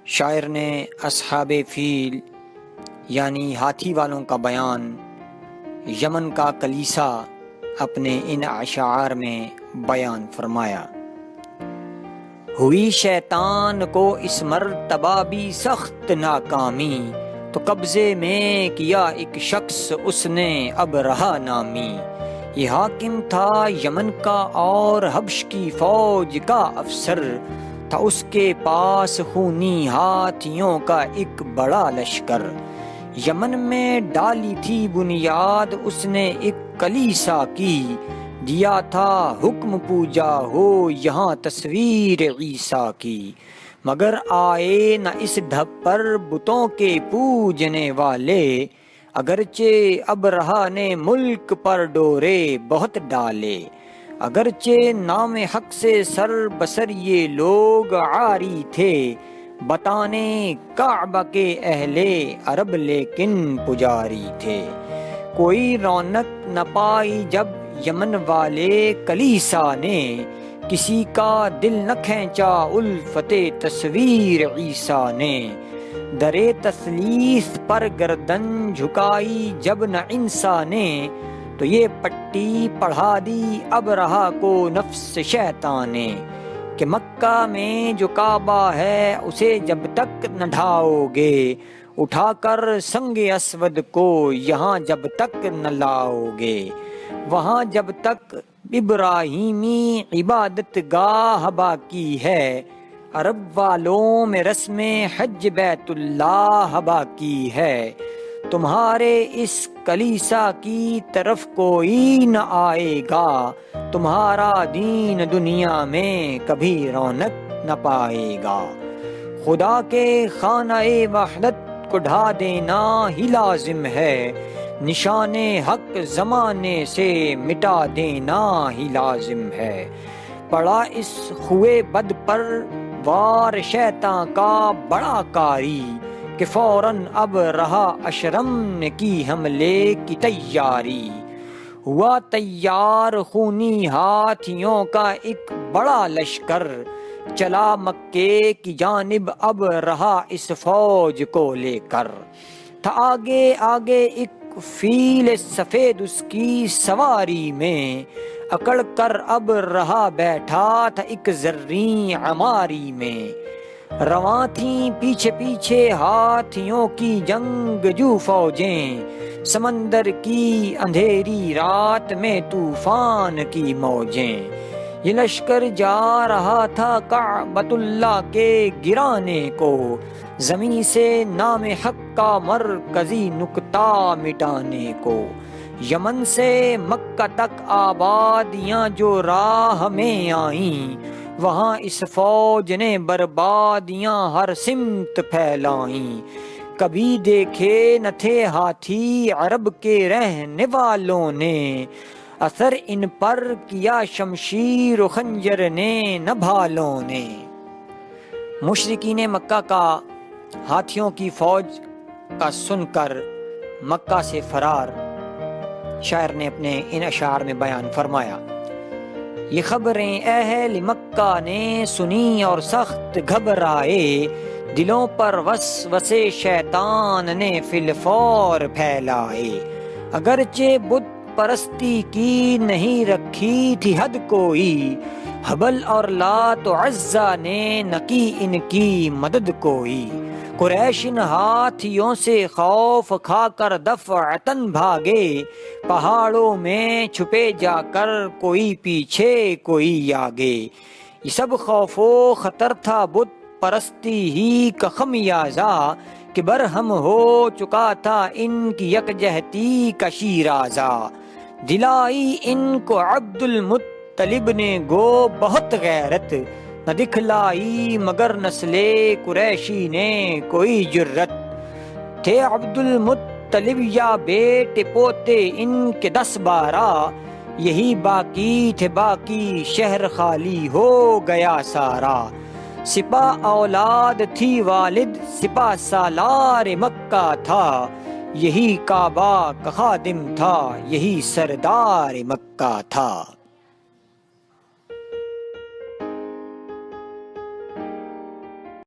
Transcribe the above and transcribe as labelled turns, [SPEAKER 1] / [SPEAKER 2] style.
[SPEAKER 1] شاعر نے اصحاب فیل یعنی ہاتھی والوں کا بیان یمن کا کلیسا اپنے ان اشعار میں بیان فرمایا۔ ہوئی شیطان کو اس مرتبہ بھی سخت ناکامی، تو قبضے میں کیا ایک شخص اس نے ابرہہ نامی۔ یہ حاکم تھا یمن کا اور حبش کی فوج کا افسر، تھا اس کے پاس خونی ہاتھیوں کا ایک بڑا لشکر۔ یمن میں ڈالی تھی بنیاد اس نے ایک کلیسا کی، دیا تھا حکم پوجا ہو یہاں تصویر عیسیٰ کی۔ مگر آئے نہ اس ڈھب پر بتوں کے پوجنے والے، اگرچہ ابرہہ نے ملک پر ڈورے بہت ڈالے۔ اگرچہ نام حق سے سر بسر یہ لوگ عاری تھے، بتانے کعبہ کے اہل عرب لیکن پجاری تھے۔ کوئی رونق نہ پائی جب یمن والے کلیسا نے، کسی کا دل نہ کھینچا الفت تصویر عیسیٰ نے۔ درے تثلیث پر گردن جھکائی جب نہ انسان نے، تو یہ پٹی پڑھا دی ابرہہ کو نفس شیطان نے، کہ مکہ میں جو کعبہ ہے اسے جب تک نہ ڈھاؤ گے، اٹھا کر سنگ اسود کو یہاں جب تک نہ لاؤ گے، وہاں جب تک ابراہیمی عبادت گاہ باقی ہے، عرب والوں میں رسم حج بیت اللہ باقی ہے۔ تمہارے اس کلیسا کی طرف کوئی نہ آئے گا، تمہارا دین دنیا میں کبھی رونق نہ پائے گا۔ خدا کے خانہ وحدت کو ڈھا دینا ہی لازم ہے، نشان حق زمانے سے مٹا دینا ہی لازم ہے۔ پڑا اس خوئے بد پر وار شیطان کا بڑا کاری، کہ فوراً ابرہہ اشرم نے کی حملے کی تیاری۔ ہوا تیار خونی ہاتھیوں کا ایک بڑا لشکر، چلا مکے کی جانب ابرہہ اس فوج کو لے کر۔ تھا آگے آگے ایک فیل سفید اس کی سواری میں، اکڑ کر ابرہہ بیٹھا تھا ایک زریں عماری میں۔ رواں تھیں پیچھے پیچھے ہاتھیوں کی جنگجو فوجیں، سمندر کی اندھیری رات میں طوفان کی موجیں۔ یہ لشکر جا رہا تھا کعبۃ اللہ کے گرانے کو، زمین سے نام حق کا مرکزی نقطہ مٹانے کو۔ یمن سے مکہ تک آبادیاں جو راہ میں آئیں، وہاں اس فوج نے بربادیاں ہر سمت پھیلائیں۔ کبھی دیکھے نہ تھے ہاتھی عرب کے رہنے والوں نے، اثر ان پر کیا شمشیر و خنجر نے نہ بھالوں نے۔ مشرکین مکہ کا ہاتھیوں کی فوج کا سن کر مکہ سے فرار شاعر نے اپنے ان اشعار میں بیان فرمایا۔ یہ خبریں اہل مکہ نے سنی اور سخت گھبرائے، دلوں پر وسوسے شیطان نے فی الفور پھیلائے۔ اگرچہ بت پرستی کی نہیں رکھی تھی حد کوئی، حبل اور لات و عزیٰ نے نہ کی ان کی مدد کوئی۔ قریش ان ہاتھیوں سے خوف کھا کر دفعتاً بھاگے، پہاڑوں میں چھپے جا کر کوئی پیچھے کوئی آگے۔ یہ سب خوف و خطر تھا بت پرستی ہی کا خمیازہ، کہ برہم ہو چکا تھا ان کی یکجہتی کا شیرازہ۔ دلائی ان کو عبد المطلب نے گو بہت غیرت، نہ دکھلائی مگر نسل قریشی نے کوئی جرت۔ تھے عبد المطلب یا بیٹے پوتے ان کے 10-12، یہی باقی تھے باقی شہر خالی ہو گیا سارا۔ سپاہ اولاد تھی والد سپاہ سالار مکہ تھا، یہی کعبہ کا خادم تھا یہی سردار مکہ تھا۔